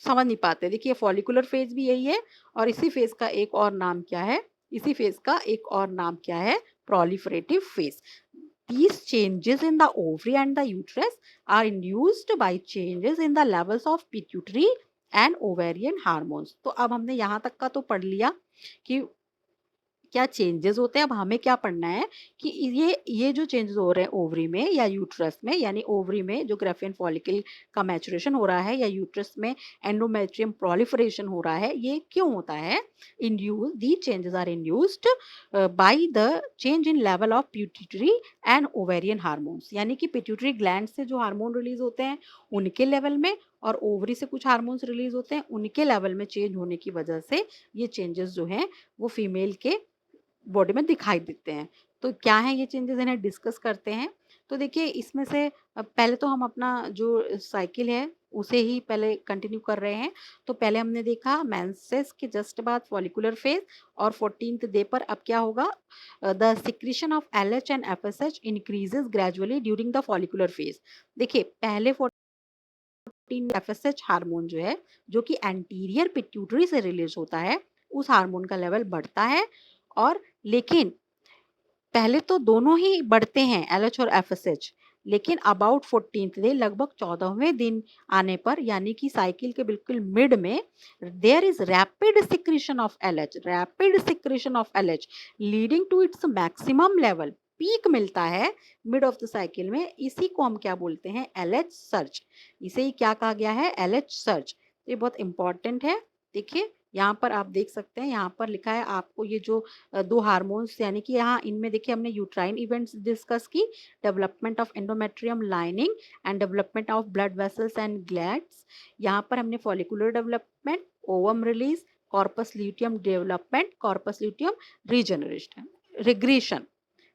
समझ नहीं पाते। देखिए फॉलिकुलर फेज भी यही है और इसी फेज का एक और नाम क्या है, इसी फेज का एक और नाम क्या है, proliferative phase. These changes in the ovary and the uterus are induced by changes in the levels of pituitary and ovarian hormones। तो अब हमने यहाँ तक का तो पढ़ लिया कि क्या चेंजेस होते हैं। अब हमें क्या पढ़ना है कि ये जो चेंजेस हो रहे हैं ओवरी में या यूट्रस में, यानी ओवरी में जो ग्राफियन फॉलिकल का मैचुरेशन हो रहा है या यूट्रस में एंडोमेट्रियम प्रोलिफरेशन हो रहा है, ये क्यों होता है? The changes are induced by the change in level of pituitary and ovarian hormones. यानी कि पिट्यूटरी ग्लैंड से जो हार्मोन रिलीज होते हैं उनके लेवल में, और ओवरी से कुछ हार्मोन्स रिलीज होते हैं उनके लेवल में चेंज होने की वजह से ये चेंजेस जो हैं वो फीमेल के बॉडी में दिखाई देते हैं। तो क्या है ये चेंजेस, इन्हें डिस्कस करते हैं। तो देखिए इसमें से पहले तो हम अपना जो साइकिल है उसे ही पहले कंटिन्यू कर रहे हैं। तो पहले हमने देखा मेंसेस के जस्ट बाद फॉलिकुलर फेज, और 14th डे पर अब क्या होगा, the secretion of LH and FSH increases gradually during the follicular phase. देखिए पहले 14 एफएसएच हार्मोन जो है, जो कि एंटीरियर पिट्यूटरी से रिलीज होता है, उस हार्मोन का लेवल बढ़ता है। और लेकिन पहले तो दोनों ही बढ़ते हैं एलएच और एफएसएच, लेकिन अबाउट 14th डे लगभग 14वें दिन आने पर, यानी कि साइकिल के बिल्कुल मिड में, there is rapid secretion of LH leading to its maximum level. Peak मिलता है मिड ऑफ द साइकिल में, इसी को हम क्या बोलते हैं, एलएच सर्ज। इसे ही क्या कहा गया है, एलएच सर्ज। ये बहुत इंपॉर्टेंट है। देखिए यहाँ पर आप देख सकते हैं, यहाँ पर लिखा है आपको ये जो दो हार्मोन्स, यानी कि यहाँ इनमें देखिए हमने यूट्राइन इवेंट्स डिस्कस की, development of endometrium lining and development of blood vessels and glands. यहाँ पर हमने follicular development, ovum release, corpus luteum development, corpus luteum regeneration, regression,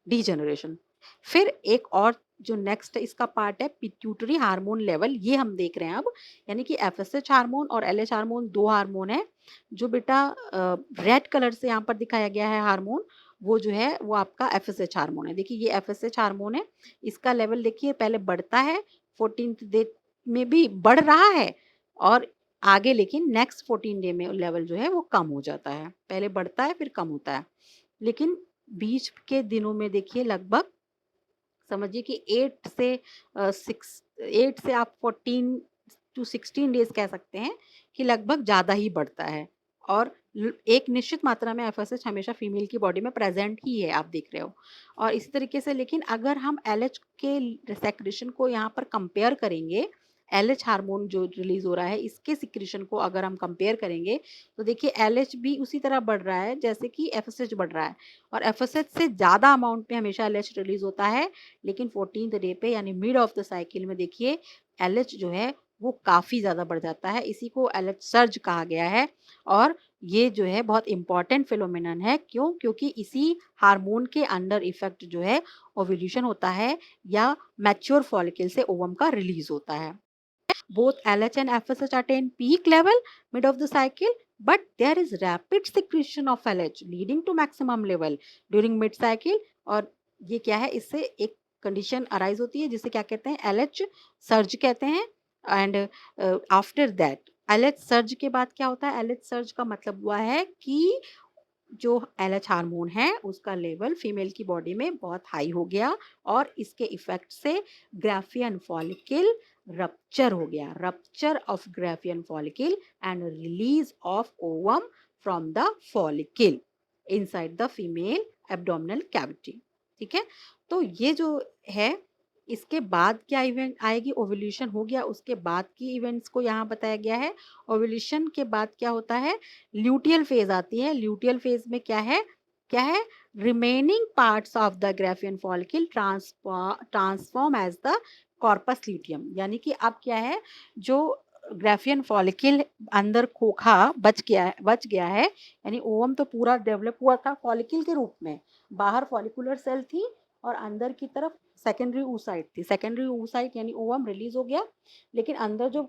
degeneration. फिर एक और जो नेक्स्ट इसका पार्ट है पिट्यूटरी हार्मोन लेवल, ये हम देख रहे हैं अब। यानी कि एफएसएच हार्मोन और एलएच हार्मोन दो हार्मोन है। जो बेटा रेड कलर से यहाँ पर दिखाया गया है हार्मोन, वो जो है वो आपका एफएसएच हार्मोन है। देखिए ये एफएसएच हार्मोन है, इसका लेवल देखिए पहले बढ़ता है 14th डे में भी बढ़ रहा है, और आगे लेकिन नेक्स्ट 14 डे में लेवल जो है वो कम हो जाता है। पहले बढ़ता है फिर कम होता है, लेकिन बीच के दिनों में देखिए लगभग समझिए कि 8 से आप 14 टू 16 डेज कह सकते हैं कि लगभग ज़्यादा ही बढ़ता है। और एक निश्चित मात्रा में एफएसएच हमेशा फीमेल की बॉडी में प्रेजेंट ही है, आप देख रहे हो। और इसी तरीके से लेकिन अगर हम एलएच के सेक्रेशन को यहाँ पर कंपेयर करेंगे, एलएच हार्मोन जो रिलीज हो रहा है इसके सिक्रेशन को अगर हम कंपेयर करेंगे, तो देखिए एलएच भी उसी तरह बढ़ रहा है जैसे कि एफएसएच बढ़ रहा है, और एफएसएच से ज़्यादा अमाउंट में हमेशा एलएच रिलीज होता है। लेकिन 14th डे पे यानी मिड ऑफ द साइकिल में देखिए एलएच जो है वो काफ़ी ज़्यादा बढ़ जाता है, इसी को एलएच सर्ज कहा गया है। और ये जो है बहुत इंपॉर्टेंट फिनोमेनन है, क्यों? क्योंकि इसी हार्मोन के अंडर इफेक्ट जो है ओव्यूलेशन होता है या मैच्योर फॉलिकल से ओवम का रिलीज होता है। Both LH and FSH attain peak level mid of the cycle, but there is rapid secretion of LH leading to maximum level during mid cycle। और ये क्या है, इससे एक कंडीशन अराइज होती है जिसे क्या कहते हैं, LH सर्ज कहते हैं। And after that LH surge के बाद क्या होता है, LH सर्ज का मतलब हुआ है कि जो एलएच हार्मोन है उसका लेवल फीमेल की बॉडी में बहुत हाई हो गया, और इसके इफेक्ट से ग्राफियन फॉलिकल रप्चर हो गया, rupture of Graafian follicle and release of ovum from the follicle inside the female abdominal cavity. ठीक है, तो ये जो है इसके बाद क्या इवेंट आएगी, ओव्यूलेशन हो गया, उसके बाद की इवेंट्स को यहाँ बताया गया है। ओव्यूलेशन के बाद क्या होता है, ल्यूटियल फेज आती है। ल्यूटियल फेज में क्या है, remaining parts of the graafian follicle transform as the corpus luteum. यानी कि अब क्या है, जो ग्राफियन फॉलिकल अंदर खोखा बच गया है, यानी ओवम तो पूरा डेवलप हुआ था फॉलिकल के रूप में, बाहर फॉलिकुलर सेल थी और अंदर की तरफ सेकेंडरी oocyte थी। सेकेंडरी oocyte यानी ओवम रिलीज हो गया, लेकिन अंदर जो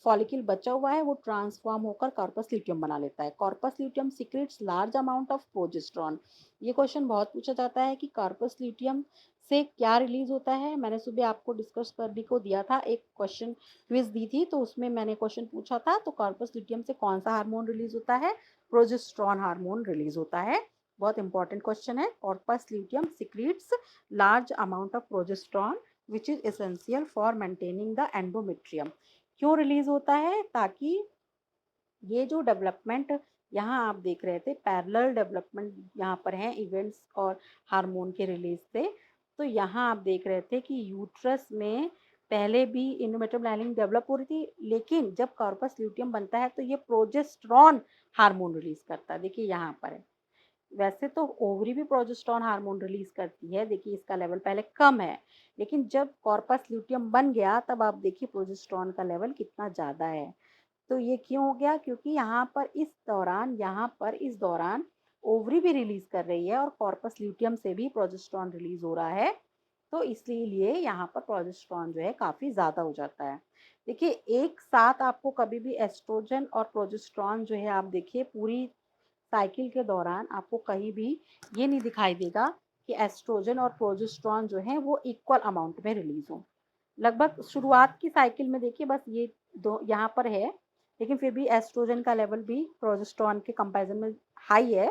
फॉलिकल बचा हुआ है वो ट्रांसफॉर्म होकर कॉर्पस ल्यूटियम बना लेता है। Corpus luteum secrets large amount of progesterone. ये क्वेश्चन बहुत पूछा जाता है कि कॉर्पस ल्यूटियम से क्या रिलीज होता है। मैंने सुबह आपको डिस्कस कर भी को दिया था, एक क्वेश्चन क्विज दी थी, तो उसमें मैंने क्वेश्चन पूछा था, तो कॉर्पस ल्यूटियम से कौन सा हार्मोन रिलीज होता है, प्रोजेस्टेरॉन हार्मोन रिलीज होता है। बहुत इंपॉर्टेंट क्वेश्चन है। Corpus luteum secrets large amount of progesterone which is essential for maintaining the endometrium। क्यों रिलीज होता है, ताकि ये जो डेवलपमेंट यहाँ आप देख रहे थे, पैरेलल डेवलपमेंट यहाँ पर है इवेंट्स और हार्मोन के रिलीज से। तो यहाँ आप देख रहे थे कि यूट्रस में पहले भी एंडोमेट्रियम लाइनिंग डेवलप हो रही थी, लेकिन जब कॉर्पस ल्यूटियम बनता है तो ये प्रोजेस्टेरॉन हार्मोन रिलीज करता है। देखिए यहाँ पर है, वैसे तो ओवरी भी प्रोजेस्टेरॉन हार्मोन रिलीज करती है, देखिए इसका लेवल पहले कम है, लेकिन जब कॉर्पस ल्यूटियम बन गया तब आप देखिए प्रोजेस्टेरॉन का लेवल कितना ज़्यादा है। तो ये क्यों हो गया, क्योंकि इस दौरान ओवरी भी रिलीज कर रही है और कॉर्पस ल्यूटियम से भी प्रोजेस्टेरॉन रिलीज हो रहा है, तो इसलिए यहाँ पर प्रोजेस्टेरॉन जो है काफ़ी ज़्यादा हो जाता है। देखिए एक साथ आपको कभी भी एस्ट्रोजन और प्रोजेस्टेरॉन जो है, आप देखिए पूरी साइकिल के दौरान आपको कहीं भी ये नहीं दिखाई देगा कि एस्ट्रोजन और प्रोजेस्टेरॉन जो है वो इक्वल अमाउंट में रिलीज हो। लगभग शुरुआत की साइकिल में देखिए बस ये दो यहाँ पर है, लेकिन फिर भी एस्ट्रोजन का लेवल भी प्रोजेस्टेरॉन के कंपैरिजन में हाई है।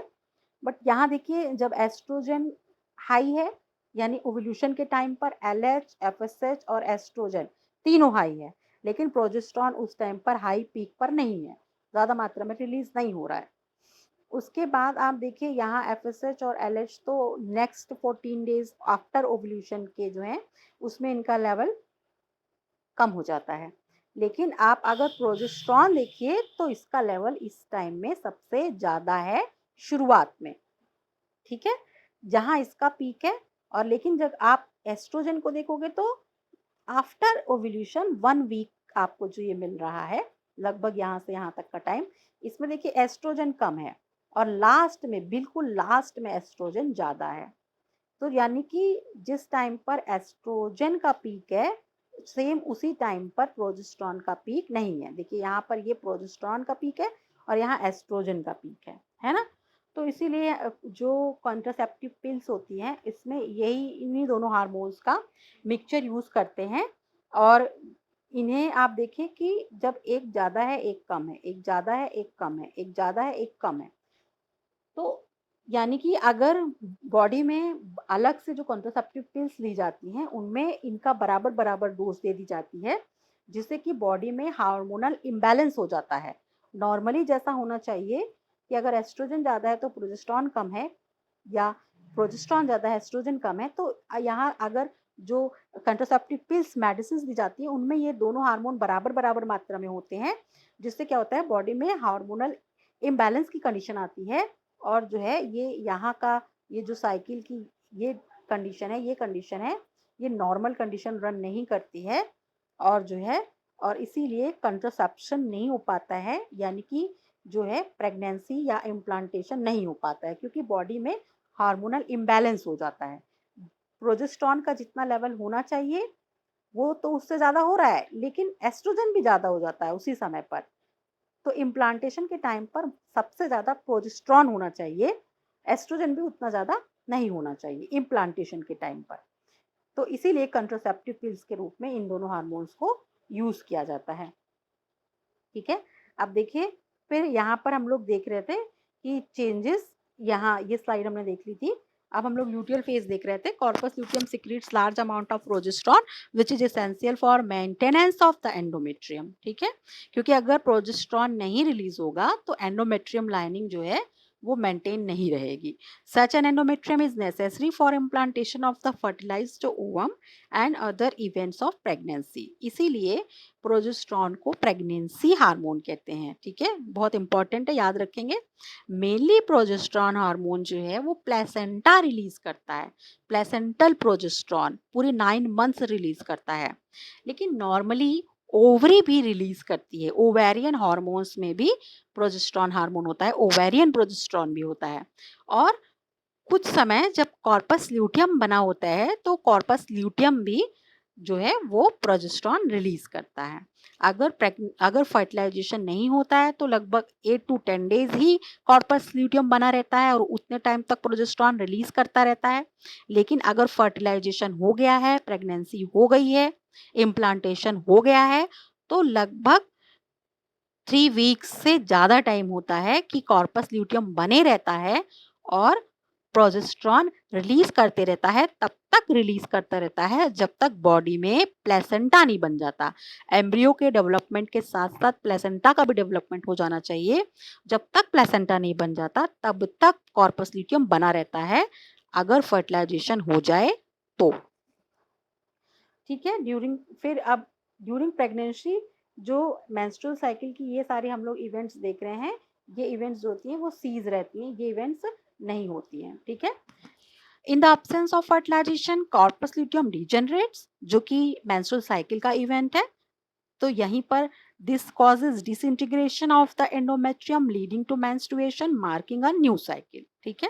बट यहाँ देखिए जब एस्ट्रोजन हाई है, यानी ओव्यूलेशन के टाइम पर एलएच, एफएसएच और एस्ट्रोजन तीनों हाई है, लेकिन प्रोजेस्टेरॉन उस टाइम पर हाई पीक पर नहीं है, ज़्यादा मात्रा में रिलीज नहीं हो रहा है। उसके बाद आप देखिए यहाँ एफएसएच और एलएच तो नेक्स्ट 14 डेज आफ्टर ओव्यूलेशन के जो है उसमें इनका लेवल कम हो जाता है। लेकिन आप अगर प्रोजेस्टेरॉन देखिए तो इसका लेवल इस टाइम में सबसे ज़्यादा है शुरुआत में, ठीक है, जहाँ इसका पीक है। और लेकिन जब आप एस्ट्रोजन को देखोगे तो आफ्टर ओव्यूलेशन 1 वीक आपको जो ये मिल रहा है, लगभग यहाँ से यहाँ तक का टाइम, इसमें देखिए एस्ट्रोजन कम है और लास्ट में, बिल्कुल लास्ट में एस्ट्रोजन ज़्यादा है। तो यानी कि जिस टाइम पर एस्ट्रोजन का पीक है, सेम उसी टाइम पर प्रोजेस्टेरॉन का पीक नहीं है। देखिए यहाँ पर ये प्रोजेस्टेरॉन का पीक है और यहाँ एस्ट्रोजन का पीक है ना। तो इसीलिए जो कॉन्ट्रासेप्टिव पिल्स होती हैं इसमें यही इन्हीं दोनों हार्मोन्स का मिक्सचर यूज करते हैं। और इन्हें आप देखिए कि जब एक ज़्यादा है एक कम है, एक ज़्यादा है एक कम है, एक ज़्यादा है एक कम है, तो यानी कि अगर बॉडी में अलग से जो कॉन्ट्रासेप्टिव पिल्स ली जाती हैं उनमें इनका बराबर बराबर डोज दे दी जाती है, जिससे कि बॉडी में हार्मोनल इम्बैलेंस हो जाता है। नॉर्मली जैसा होना चाहिए कि अगर एस्ट्रोजन ज़्यादा है तो प्रोजेस्टेरॉन कम है, या प्रोजेस्टेरॉन ज़्यादा है एस्ट्रोजन कम है, तो यहाँ अगर जो कॉन्ट्रासेप्टिव पिल्स मेडिसिन दी जाती है उनमें ये दोनों हार्मोन बराबर बराबर मात्रा में होते हैं, जिससे क्या होता है बॉडी में हार्मोनल इम्बैलेंस की कंडीशन आती है। और जो है ये यहाँ का ये जो साइकिल की ये कंडीशन है, ये नॉर्मल कंडीशन रन नहीं करती है, और जो है और इसीलिए कंट्रासेप्शन नहीं हो पाता है, यानी कि जो है प्रेगनेंसी या इम्प्लांटेशन नहीं हो पाता है, क्योंकि बॉडी में हार्मोनल इम्बैलेंस हो जाता है। प्रोजेस्टेरॉन का जितना लेवल होना चाहिए वो तो उससे ज़्यादा हो रहा है, लेकिन एस्ट्रोजन भी ज़्यादा हो जाता है उसी समय पर। तो इम्प्लांटेशन के टाइम पर सबसे ज़्यादा प्रोजेस्टेरॉन होना चाहिए, एस्ट्रोजन भी उतना ज़्यादा नहीं होना चाहिए इम्प्लांटेशन के टाइम पर। तो इसीलिए कंट्रासेप्टिव पिल्स के रूप में इन दोनों हार्मोन्स को यूज़ किया जाता है, ठीक है। अब देखिए फिर यहाँ पर हम लोग देख रहे थे कि चेंजेस, यहाँ ये स्लाइड हमने देख ली थी। अब हम लोग ल्यूटियल फेज देख रहे थे। Corpus luteum secrets large amount of progesterone which is essential for maintenance of the endometrium, ठीक है, क्योंकि अगर प्रोजेस्टेरॉन नहीं रिलीज होगा तो एंडोमेट्रियम लाइनिंग जो है वो मेंटेन नहीं रहेगी। Such an endometrium is necessary for implantation of the fertilised ovum and other events of pregnancy. इसीलिए प्रोजेस्टेरॉन को प्रेगनेंसी हार्मोन कहते हैं। ठीक है, बहुत इंपॉर्टेंट है, याद रखेंगे। मेनली प्रोजेस्टेरॉन हार्मोन जो है वो प्लेसेंटा रिलीज करता है। प्लेसेंटल प्रोजेस्टेरॉन पूरे 9 मंथ्स रिलीज करता है। लेकिन नॉर्मली ओवरी भी रिलीज करती है। ओवेरियन हार्मोन्स में भी प्रोजेस्टेरॉन हार्मोन होता है, ओवेरियन प्रोजेस्टेरॉन भी होता है। और कुछ समय जब कॉर्पस ल्यूटियम बना होता है तो कॉर्पस ल्यूटियम भी जो है वो प्रोजेस्टेरॉन रिलीज करता है। अगर फर्टिलाइजेशन नहीं होता है तो लगभग 8 to 10 days he corpus luteum बना रहता है और उतने टाइम तक प्रोजेस्टेरॉन रिलीज करता रहता है। लेकिन अगर फर्टिलाइजेशन हो गया है, प्रेगनेंसी हो गई है, इम्प्लांटेशन हो गया है, तो लगभग 3 वीक्स से ज़्यादा टाइम होता है कि कॉर्पस ल्यूटियम बने रहता है और प्रोजेस्टेरॉन रिलीज करते रहता है। तब तक रिलीज करता रहता है जब तक बॉडी में प्लेसेंटा नहीं बन जाता। एम्ब्रियो के डेवलपमेंट के साथ साथ प्लेसेंटा का भी डेवलपमेंट हो जाना चाहिए। जब तक प्लेसेंटा नहीं बन जाता तब तक कॉर्पस ल्यूटियम बना रहता है, अगर फर्टिलाइजेशन हो जाए तो। ठीक है, ड्यूरिंग प्रेगनेंसी जो मेंस्ट्रुअल साइकिल की ये सारे हम लोग इवेंट्स देख रहे हैं, ये इवेंट्स जो होती हैं वो सीज रहती हैं, ये इवेंट्स नहीं होती हैं। ठीक है, in the absence of fertilisation corpus luteum degenerates, जो कि मेंस्ट्रुअल साइकिल का इवेंट है। तो यहीं पर this causes disintegration of the endometrium leading to menstruation marking a new cycle. ठीक है,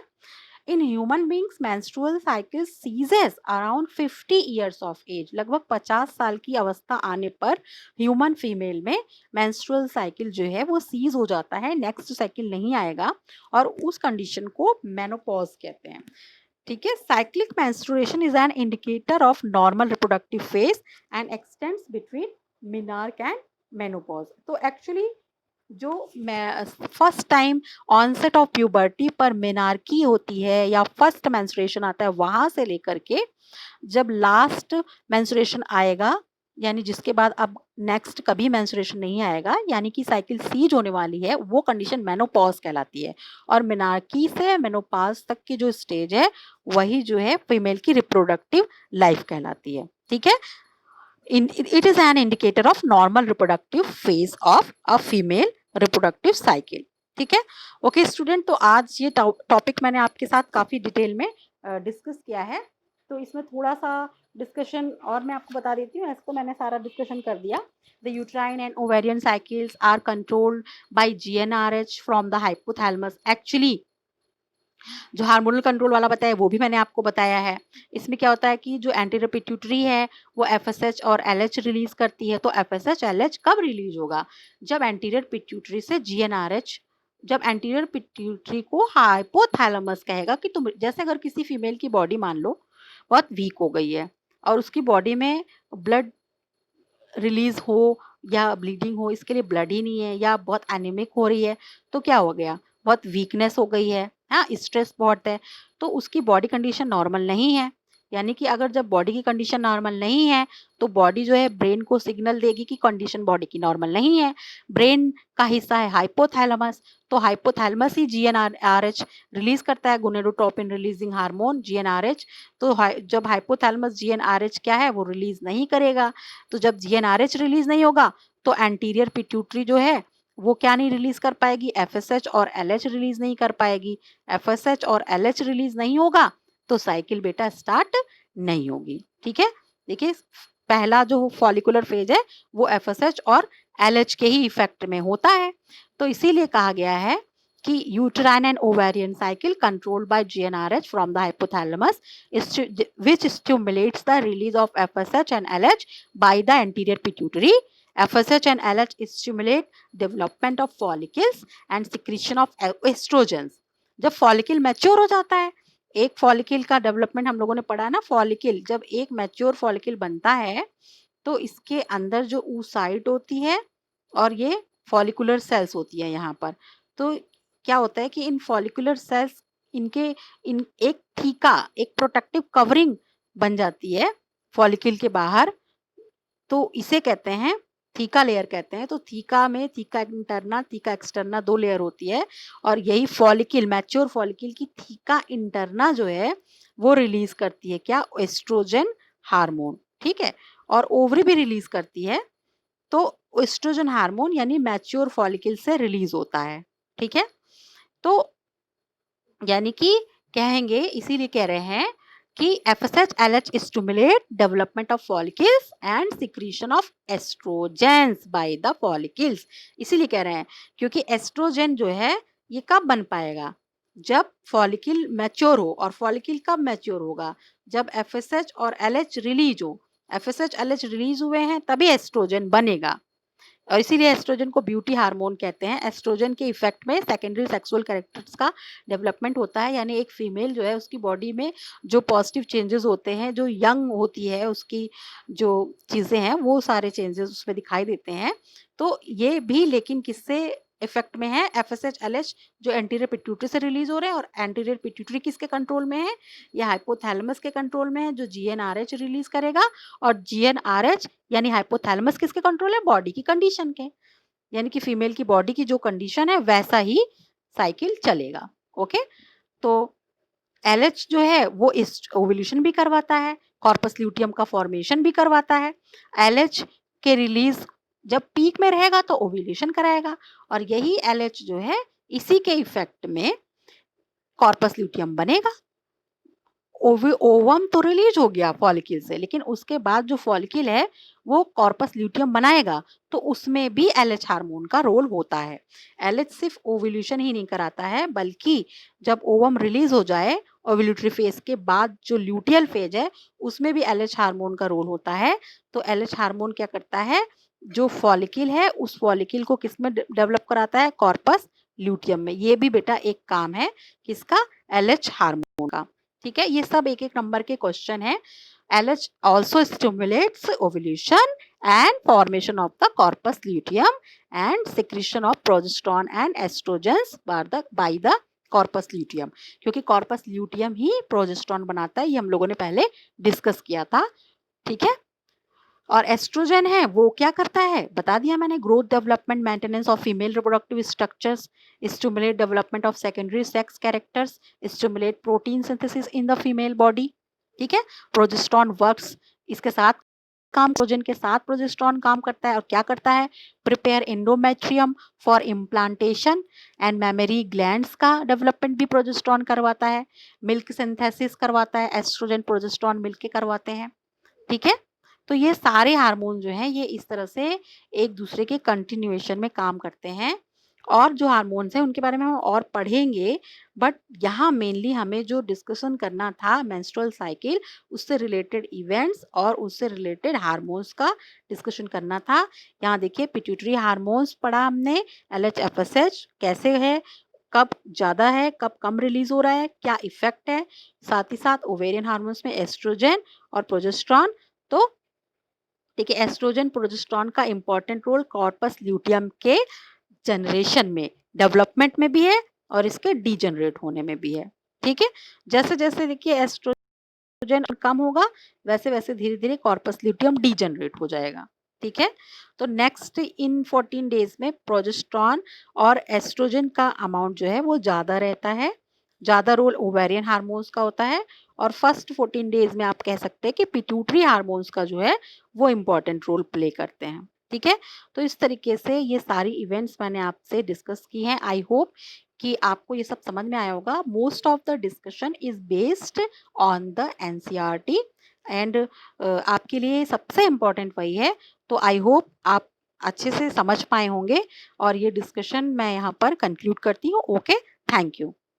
in human beings menstrual cycle ceases around 50 years of age। लगभग 50 साल की अवस्था आने पर ह्यूमन फीमेल में menstrual cycle जो है वो सीज हो जाता है, नेक्स्ट साइकिल नहीं आएगा और उस कंडीशन को मेनोपॉज कहते हैं। ठीक है, cyclic menstruation is an indicator of normal reproductive phase and extends between menarche and menopause. तो एक्चुअली जो first time onset of puberty पर मेनार्की होती है या फर्स्ट मेंस्ट्रुएशन आता है, वहां से लेकर के जब लास्ट मेंस्ट्रुएशन आएगा, यानी जिसके बाद अब नेक्स्ट कभी मेंस्ट्रुएशन नहीं आएगा, यानी कि साइकिल सीज होने वाली है, वो कंडीशन मेनोपॉज कहलाती है। और मेनार्की से मेनोपॉज तक की जो स्टेज है वही जो है फीमेल की रिप्रोडक्टिव लाइफ कहलाती है। ठीक है, it is an indicator of normal reproductive phase of a female reproductive cycle। ठीक है, ओके स्टूडेंट, तो आज ये टॉपिक मैंने आपके साथ काफ़ी डिटेल में डिस्कस किया है। तो इसमें थोड़ा सा डिस्कशन और मैं आपको बता देती हूँ, इसको मैंने सारा डिस्कशन कर दिया। The uterine and ovarian cycles are controlled by GnRH from the hypothalamus. Actually जो हार्मोनल कंट्रोल वाला बताया वो भी मैंने आपको बताया है। इसमें क्या होता है कि जो एंटीरियर पिट्यूटरी है वो एफएसएच और एलएच रिलीज करती है। तो एफएसएच एलएच कब रिलीज होगा? जब एंटीरियर पिट्यूटरी से जीएनआरएच, जब एंटीरियर पिट्यूटरी को हाइपोथैलेमस कहेगा कि तुम, जैसे अगर किसी फीमेल की बॉडी मान लो बहुत वीक हो गई है और उसकी बॉडी में ब्लड रिलीज हो या ब्लीडिंग हो, इसके लिए ब्लड ही नहीं है या बहुत एनीमिक हो रही है, तो क्या हो गया? बहुत वीकनेस हो गई है, हाँ, स्ट्रेस बहुत है, तो उसकी बॉडी कंडीशन नॉर्मल नहीं है। यानी कि अगर जब बॉडी की कंडीशन नॉर्मल नहीं है तो बॉडी जो है ब्रेन को सिग्नल देगी कि कंडीशन बॉडी की नॉर्मल नहीं है। ब्रेन का हिस्सा है हाइपोथैलेमस, तो हाइपोथैलेमस ही जीएनआरएच रिलीज करता है, गोनेडोट्रोपिन रिलीजिंग हार्मोन जीएनआरएच। तो जब हाइपोथैलेमस जीएनआरएच क्या है वो रिलीज नहीं करेगा, तो जब जीएनआरएच रिलीज नहीं होगा तो एंटीरियर पिट्यूटरी जो है वो क्या नहीं रिलीज कर पाएगी? एफएसएच और एलएच रिलीज नहीं कर पाएगी। एफएसएच और एलएच रिलीज नहीं होगा तो साइकिल बेटा स्टार्ट नहीं होगी। ठीक है, देखिए पहला जो फॉलिकुलर फेज है वो एफएसएच और एलएच के ही इफेक्ट में होता है। तो इसीलिए कहा गया है कि uterine and ovarian cycle controlled by GnRH from the hypothalamus which stimulates the release of FSH and LH by the anterior pituitary। FSH and LH stimulate development of follicles and secretion of estrogens। जब follicle mature हो जाता है, एक follicle का development हम लोगों ने पढ़ा ना, फॉलिकल जब एक मैच्योर फॉलिकल बनता है तो इसके अंदर जो oocyte होती है और ये फॉलिकुलर सेल्स होती है यहाँ पर, तो क्या होता है कि इन फॉलिकुलर सेल्स इनके इन एक थीका, एक प्रोटेक्टिव कवरिंग बन जाती है फॉलिकल के बाहर, तो इसे कहते हैं थीका लेयर कहते हैं। तो थीका में theca interna, theca externa 2 layer होती है और यही फॉलिकल, मैच्योर फॉलिकल की थीका इंटरना जो है वो रिलीज करती है क्या? एस्ट्रोजन हार्मोन, ठीक है? और ओवरी भी रिलीज करती है। तो एस्ट्रोजन हार्मोन यानी मैच्योर फॉलिकल से रिलीज होता है, ठीक है? तो यानी कि कहेंगे, इसीलिए कह रहे हैं कि FSH LH stimulate development of follicles and secretion of oestrogens by the follicles. इसीलिए कह रहे हैं क्योंकि एस्ट्रोजन जो है ये कब बन पाएगा? जब फॉलिकल मैच्योर हो। और फॉलिकल कब मैच्योर होगा? जब एफएसएच और एलएच रिलीज हो। एफएसएच एलएच रिलीज हुए हैं तभी एस्ट्रोजन बनेगा। और इसीलिए एस्ट्रोजन को ब्यूटी हार्मोन कहते हैं। एस्ट्रोजन के इफेक्ट में सेकेंडरी सेक्सुअल कैरेक्टर्स का डेवलपमेंट होता है, यानी एक फीमेल जो है उसकी बॉडी में जो पॉजिटिव चेंजेस होते हैं, जो यंग होती है उसकी जो चीज़ें हैं वो सारे चेंजेस उसमें दिखाई देते हैं। तो ये भी लेकिन किससे इफेक्ट में है? एफएसएच एलएच जो एंटीरियर पिट्यूटरी से रिलीज हो रहे हैं। और एंटीरियर पिट्यूटरी किसके कंट्रोल में है? ये हाइपोथैलेमस के कंट्रोल में है जो जीएनआरएच रिलीज करेगा। और जीएनआरएच यानी हाइपोथैलेमस किसके कंट्रोल है? बॉडी की कंडीशन के, यानी कि फीमेल की बॉडी की जो कंडीशन है वैसा ही साइकिल चलेगा। ओके, तो एलएच जो है वो इस ओव्यूलेशन भी करवाता है, कॉर्पस ल्यूटियम का फॉर्मेशन भी करवाता है। एलएच के रिलीज जब पीक में रहेगा तो ओव्यूलेशन कराएगा। और यही एलएच जो है इसी के इफेक्ट में कॉर्पस ल्यूटियम बनेगा। ओवम तो रिलीज हो गया फॉलिकल से, लेकिन उसके बाद जो फॉलिकल है वो कॉर्पस ल्यूटियम बनाएगा। तो उसमें भी एलएच हार्मोन का रोल होता है। एलएच सिर्फ ओव्यूलेशन ही नहीं कराता है, बल्कि जब ओवम रिलीज हो जाए ओव्यूलेटरी फेज के बाद जो ल्यूटियल फेज है उसमें भी एलएच हार्मोन का रोल होता है। तो एलएच हार्मोन क्या करता है? जो फॉलिकल है उस फॉलिकल को किसमें डेवलप कराता है? कॉर्पस ल्यूटियम में। ये भी बेटा एक काम है किसका? एलएच हार्मोन का। ठीक है, ये सब एक एक नंबर के क्वेश्चन है। LH also stimulates ovulation and formation of the corpus luteum and secretion of progesterone and estrogens by the corpus luteum, क्योंकि corpus luteum ही प्रोजेस्ट्रॉन बनाता है, ये हम लोगों ने पहले डिस्कस किया था। ठीक है, और एस्ट्रोजन है वो क्या करता है? बता दिया मैंने, growth development maintenance of female reproductive structures, stimulate development of secondary sex characters, stimulate protein synthesis in the female body. ठीक है, प्रोजेस्ट्रॉन वर्क्स इसके साथ काम, एस्ट्रोजन के साथ प्रोजेस्ट्रॉन काम करता है। और क्या करता है? Prepare endometrium for implantation and mammary glands का डेवलपमेंट भी प्रोजेस्ट्रॉन करवाता है। मिल्क सिंथेसिस करवाता है, एस्ट्रोजन प्रोजेस्ट्रॉन मिलके करवाते हैं। ठीक है, तो ये सारे हार्मोन जो हैं ये इस तरह से एक दूसरे के कंटिन्यूएशन में काम करते हैं। और जो हार्मोन्स हैं उनके बारे में हम और पढ़ेंगे, बट यहाँ मेनली हमें जो डिस्कशन करना था मेंस्ट्रुअल साइकिल, उससे रिलेटेड इवेंट्स और उससे रिलेटेड हार्मोन्स का डिस्कशन करना था। यहाँ देखिए पिट्यूटरी हार्मोन्स पढ़ा हमने, एलएच एफएसएच कैसे है, कब ज़्यादा है कब कम रिलीज हो रहा है, क्या इफेक्ट है। साथ ही साथ ओवेरियन हार्मोन्स में एस्ट्रोजन और प्रोजेस्ट्रॉन। तो देखिए एस्ट्रोजन प्रोजेस्ट्रॉन का इंपॉर्टेंट रोल कॉर्पस ल्यूटियम के जनरेशन में, डेवलपमेंट में भी है और इसके डीजनरेट होने में भी है। ठीक है, जैसे जैसे देखिए एस्ट्रोजन कम होगा वैसे वैसे धीरे धीरे कॉर्पस ल्यूटियम डीजनरेट हो जाएगा। ठीक है, तो नेक्स्ट इन 14 डेज में प्रोजेस्ट्रॉन और एस्ट्रोजन का अमाउंट जो है वो ज़्यादा रहता है, ज़्यादा रोल ओवेरियन हार्मोन्स का होता है। और फर्स्ट 14 डेज में आप कह सकते हैं कि पिट्यूटरी हार्मोन्स का जो है वो इम्पोर्टेंट रोल प्ले करते हैं। ठीक है, तो इस तरीके से ये सारी इवेंट्स मैंने आपसे डिस्कस की हैं। आई होप कि आपको ये सब समझ में आया होगा। Most of the discussion is based on the NCERT and आपके लिए सबसे इम्पोर्टेंट वही है। तो आई होप आप अच्छे से समझ पाए होंगे और ये डिस्कशन मैं यहाँ पर कंक्लूड करती हूँ। Okay, thank you.